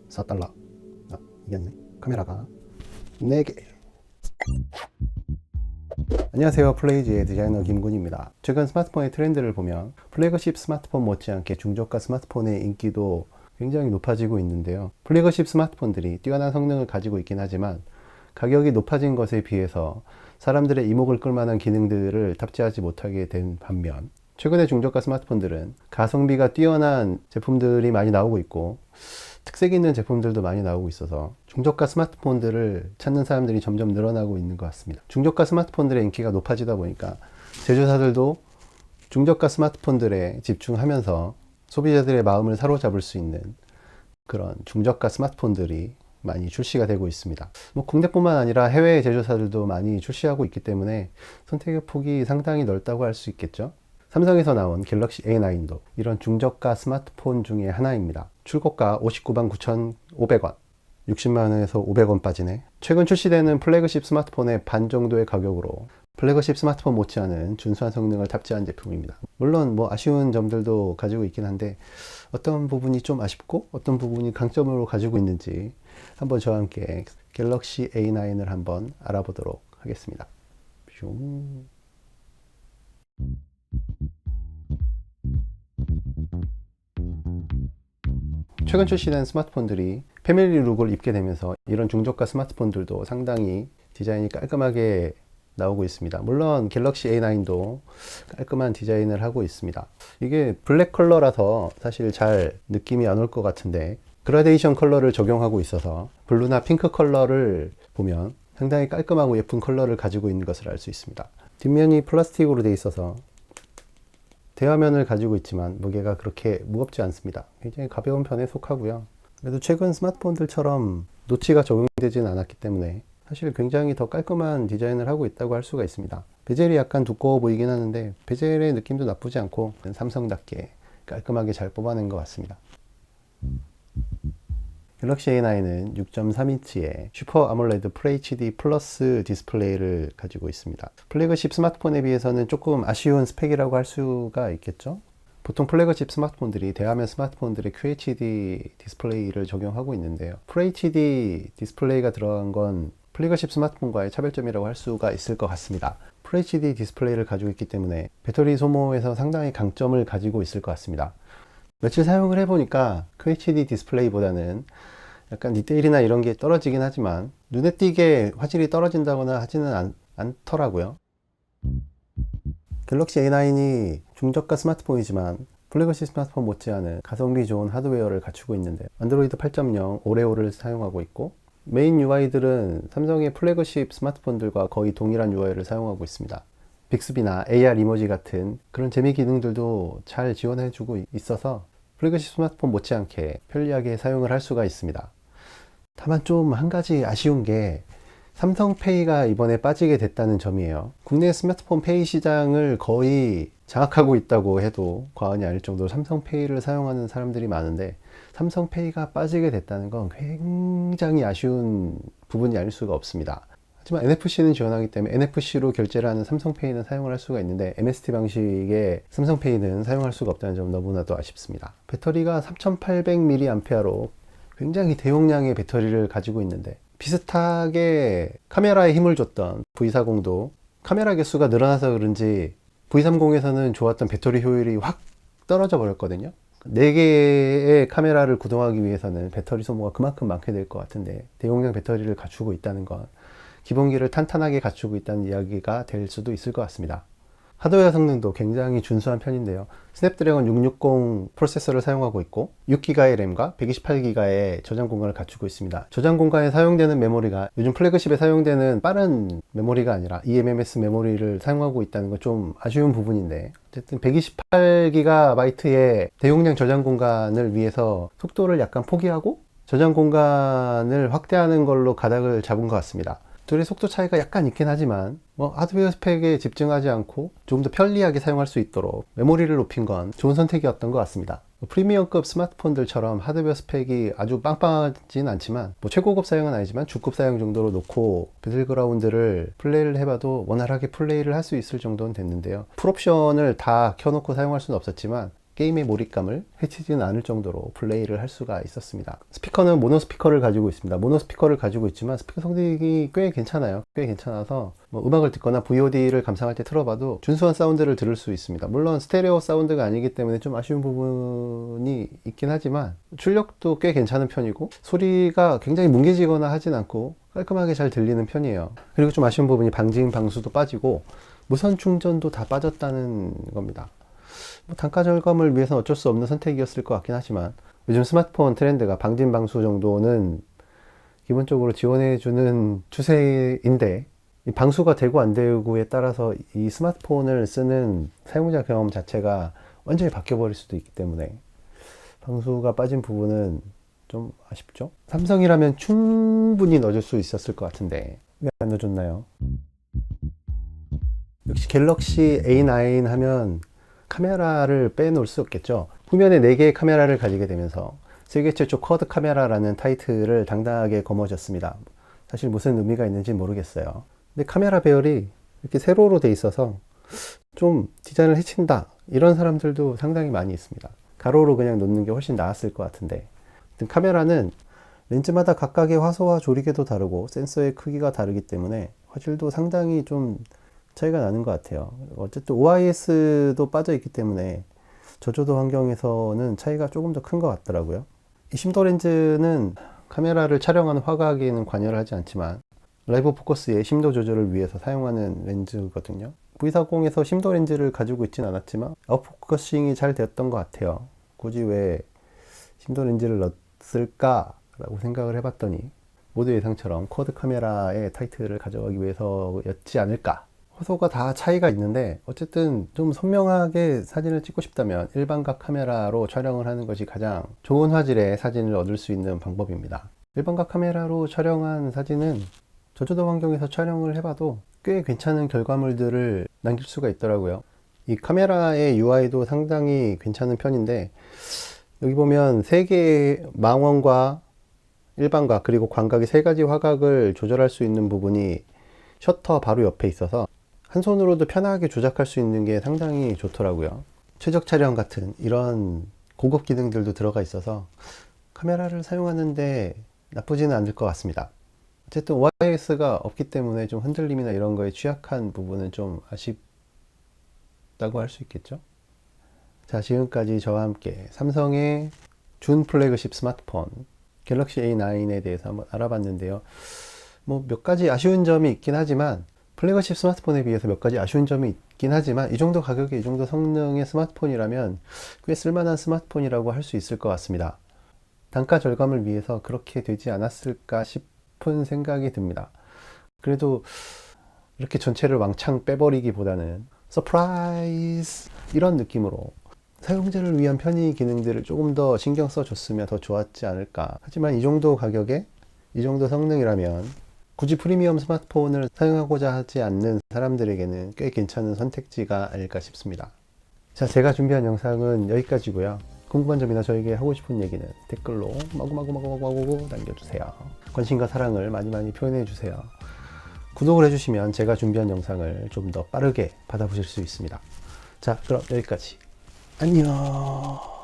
$4. 이겼네. 카메라가 4개. 안녕하세요. 플레이즈의 디자이너 김군입니다. 최근 스마트폰의 트렌드를 보면 플래그십 스마트폰 못지않게 중저가 스마트폰의 인기도 굉장히 높아지고 있는데요. 플래그십 스마트폰들이 뛰어난 성능을 가지고 있긴 하지만 가격이 높아진 것에 비해서 사람들의 이목을 끌만한 기능들을 탑재하지 못하게 된 반면, 최근의 중저가 스마트폰들은 가성비가 뛰어난 제품들이 많이 나오고 있고 특색 있는 제품들도 많이 나오고 있어서 중저가 스마트폰들을 찾는 사람들이 점점 늘어나고 있는 것 같습니다. 중저가 스마트폰들의 인기가 높아지다 보니까 제조사들도 중저가 스마트폰들에 집중하면서 소비자들의 마음을 사로잡을 수 있는 그런 중저가 스마트폰들이 많이 출시가 되고 있습니다. 국내뿐만 아니라 해외 제조사들도 많이 출시하고 있기 때문에 선택의 폭이 상당히 넓다고 할 수 있겠죠. 삼성에서 나온 갤럭시 A9도 이런 중저가 스마트폰 중에 하나입니다. 출고가 59만 9,500원, 60만원에서 500원 빠지네. 최근 출시되는 플래그십 스마트폰의 반 정도의 가격으로 플래그십 스마트폰 못지않은 준수한 성능을 탑재한 제품입니다. 물론 아쉬운 점들도 가지고 있긴 한데 어떤 부분이 좀 아쉽고 어떤 부분이 강점으로 가지고 있는지 한번 저와 함께 갤럭시 A9을 한번 알아보도록 하겠습니다. 최근 출시된 스마트폰들이 패밀리 룩을 입게 되면서 이런 중저가 스마트폰들도 상당히 디자인이 깔끔하게 나오고 있습니다. 물론 갤럭시 A9도 깔끔한 디자인을 하고 있습니다. 이게 블랙 컬러라서 사실 잘 느낌이 안 올 것 같은데 그라데이션 컬러를 적용하고 있어서 블루나 핑크 컬러를 보면 상당히 깔끔하고 예쁜 컬러를 가지고 있는 것을 알 수 있습니다. 뒷면이 플라스틱으로 되어 있어서 대화면을 가지고 있지만 무게가 그렇게 무겁지 않습니다. 굉장히 가벼운 편에 속하고요. 그래도 최근 스마트폰들처럼 노치가 적용되지는 않았기 때문에 사실 굉장히 더 깔끔한 디자인을 하고 있다고 할 수가 있습니다. 베젤이 약간 두꺼워 보이긴 하는데 베젤의 느낌도 나쁘지 않고 삼성답게 깔끔하게 잘 뽑아낸 것 같습니다. 갤럭시 A9은 6.3인치의 슈퍼 아몰레드 FHD 플러스 디스플레이를 가지고 있습니다. 플래그십 스마트폰에 비해서는 조금 아쉬운 스펙이라고 할 수가 있겠죠. 보통 플래그십 스마트폰들이 대화면 스마트폰들의 QHD 디스플레이를 적용하고 있는데요. FHD 디스플레이가 들어간 건 플래그십 스마트폰과의 차별점이라고 할 수가 있을 것 같습니다. FHD 디스플레이를 가지고 있기 때문에 배터리 소모에서 상당히 강점을 가지고 있을 것 같습니다. 며칠 사용을 해보니까 QHD 디스플레이보다는 약간 디테일이나 이런 게 떨어지긴 하지만 눈에 띄게 화질이 떨어진다거나 하지는 않더라고요. 갤럭시 A9이 중저가 스마트폰이지만 플래그십 스마트폰 못지않은 가성비 좋은 하드웨어를 갖추고 있는데 안드로이드 8.0 오레오를 사용하고 있고 메인 UI들은 삼성의 플래그십 스마트폰들과 거의 동일한 UI를 사용하고 있습니다. 빅스비나 AR 이모지 같은 그런 재미 기능들도 잘 지원해주고 있어서 플래그십 스마트폰 못지않게 편리하게 사용을 할 수가 있습니다. 다만 좀 한 가지 아쉬운 게 삼성페이가 이번에 빠지게 됐다는 점이에요. 국내 스마트폰 페이 시장을 거의 장악하고 있다고 해도 과언이 아닐 정도로 삼성페이를 사용하는 사람들이 많은데 삼성페이가 빠지게 됐다는 건 굉장히 아쉬운 부분이 아닐 수가 없습니다. 하지만 NFC는 지원하기 때문에 NFC로 결제를 하는 삼성페이는 사용을 할 수가 있는데 MST 방식의 삼성페이는 사용할 수가 없다는 점 너무나도 아쉽습니다. 배터리가 3800mAh로 굉장히 대용량의 배터리를 가지고 있는데 비슷하게 카메라에 힘을 줬던 V40도 카메라 개수가 늘어나서 그런지 V30에서는 좋았던 배터리 효율이 확 떨어져 버렸거든요. 4개의 카메라를 구동하기 위해서는 배터리 소모가 그만큼 많게 될 것 같은데 대용량 배터리를 갖추고 있다는 건 기본기를 탄탄하게 갖추고 있다는 이야기가 될 수도 있을 것 같습니다. 하드웨어 성능도 굉장히 준수한 편인데요. 스냅드래곤 660 프로세서를 사용하고 있고 6기가의 램과 128기가의 저장 공간을 갖추고 있습니다. 저장 공간에 사용되는 메모리가 요즘 플래그십에 사용되는 빠른 메모리가 아니라 eMMS 메모리를 사용하고 있다는 건 좀 아쉬운 부분인데 어쨌든 128GB의 대용량 저장 공간을 위해서 속도를 약간 포기하고 저장 공간을 확대하는 걸로 가닥을 잡은 것 같습니다. 둘의 속도 차이가 약간 있긴 하지만 하드웨어 스펙에 집중하지 않고 조금 더 편리하게 사용할 수 있도록 메모리를 높인 건 좋은 선택이었던 것 같습니다. 프리미엄급 스마트폰들처럼 하드웨어 스펙이 아주 빵빵하진 않지만 최고급 사양은 아니지만 중급 사양 정도로 놓고 배틀그라운드를 플레이를 해봐도 원활하게 플레이를 할 수 있을 정도는 됐는데요. 풀옵션을 다 켜놓고 사용할 수는 없었지만 게임의 몰입감을 해치지는 않을 정도로 플레이를 할 수가 있었습니다. 스피커는 모노 스피커를 가지고 있습니다. 모노 스피커를 가지고 있지만 스피커 성능이 꽤 괜찮아요. 꽤 괜찮아서 뭐 음악을 듣거나 VOD를 감상할 때 틀어봐도 준수한 사운드를 들을 수 있습니다. 물론 스테레오 사운드가 아니기 때문에 좀 아쉬운 부분이 있긴 하지만 출력도 꽤 괜찮은 편이고 소리가 굉장히 뭉개지거나 하진 않고 깔끔하게 잘 들리는 편이에요. 그리고 좀 아쉬운 부분이 방진 방수도 빠지고 무선 충전도 다 빠졌다는 겁니다. 뭐 단가 절감을 위해서는 어쩔 수 없는 선택이었을 것 같긴 하지만 요즘 스마트폰 트렌드가 방진 방수 정도는 기본적으로 지원해주는 추세인데 이 방수가 되고 안 되고에 따라서 이 스마트폰을 쓰는 사용자 경험 자체가 완전히 바뀌어버릴 수도 있기 때문에 방수가 빠진 부분은 좀 아쉽죠. 삼성이라면 충분히 넣어줄 수 있었을 것 같은데 왜 안 넣어줬나요? 역시 갤럭시 A9 하면 카메라를 빼놓을 수 없겠죠. 후면에 4개의 카메라를 가지게 되면서 세계 최초 쿼드 카메라라는 타이틀을 당당하게 거머쥐었습니다. 사실 무슨 의미가 있는지 모르겠어요. 근데 카메라 배열이 이렇게 세로로 돼 있어서 좀 디자인을 해친다 이런 사람들도 상당히 많이 있습니다. 가로로 그냥 놓는 게 훨씬 나았을 것 같은데 카메라는 렌즈마다 각각의 화소와 조리개도 다르고 센서의 크기가 다르기 때문에 화질도 상당히 좀 차이가 나는 것 같아요. 어쨌든 OIS도 빠져 있기 때문에 저조도 환경에서는 차이가 조금 더 큰 것 같더라고요. 이 심도 렌즈는 카메라를 촬영하는 화각에는 관여를 하지 않지만 라이브 포커스의 심도 조절을 위해서 사용하는 렌즈거든요. V40에서 심도 렌즈를 가지고 있진 않았지만 아웃포커싱이 잘 되었던 것 같아요. 굳이 왜 심도 렌즈를 넣었을까 라고 생각을 해봤더니 모두 예상처럼 쿼드 카메라의 타이틀을 가져가기 위해서였지 않을까. 화소가 다 차이가 있는데 어쨌든 좀 선명하게 사진을 찍고 싶다면 일반각 카메라로 촬영을 하는 것이 가장 좋은 화질의 사진을 얻을 수 있는 방법입니다. 일반각 카메라로 촬영한 사진은 저조도 환경에서 촬영을 해봐도 꽤 괜찮은 결과물들을 남길 수가 있더라고요. 이 카메라의 UI도 상당히 괜찮은 편인데 여기 보면 3개의 망원과 일반각 그리고 광각의 3가지 화각을 조절할 수 있는 부분이 셔터 바로 옆에 있어서 한 손으로도 편하게 조작할 수 있는 게 상당히 좋더라고요. 최적 촬영 같은 이런 고급 기능들도 들어가 있어서 카메라를 사용하는데 나쁘지는 않을 것 같습니다. 어쨌든 OIS가 없기 때문에 좀 흔들림이나 이런 거에 취약한 부분은 좀 아쉽다고 할 수 있겠죠. 자, 지금까지 저와 함께 삼성의 준 플래그십 스마트폰 갤럭시 A9에 대해서 한번 알아봤는데요. 뭐 몇 가지 아쉬운 점이 있긴 하지만 플래그십 스마트폰에 비해서 몇 가지 아쉬운 점이 있긴 하지만 이 정도 가격에 이 정도 성능의 스마트폰이라면 꽤 쓸만한 스마트폰이라고 할 수 있을 것 같습니다. 단가 절감을 위해서 그렇게 되지 않았을까 싶은 생각이 듭니다. 그래도 이렇게 전체를 왕창 빼버리기보다는 서프라이즈 이런 느낌으로 사용자를 위한 편의 기능들을 조금 더 신경 써줬으면 더 좋았지 않을까. 하지만 이 정도 가격에 이 정도 성능이라면 굳이 프리미엄 스마트폰을 사용하고자 하지 않는 사람들에게는 꽤 괜찮은 선택지가 아닐까 싶습니다. 자, 제가 준비한 영상은 여기까지고요. 궁금한 점이나 저에게 하고 싶은 얘기는 댓글로 마구마구 남겨주세요. 관심과 사랑을 많이 표현해주세요. 구독을 해주시면 제가 준비한 영상을 좀 더 빠르게 받아보실 수 있습니다. 자, 그럼 여기까지. 안녕.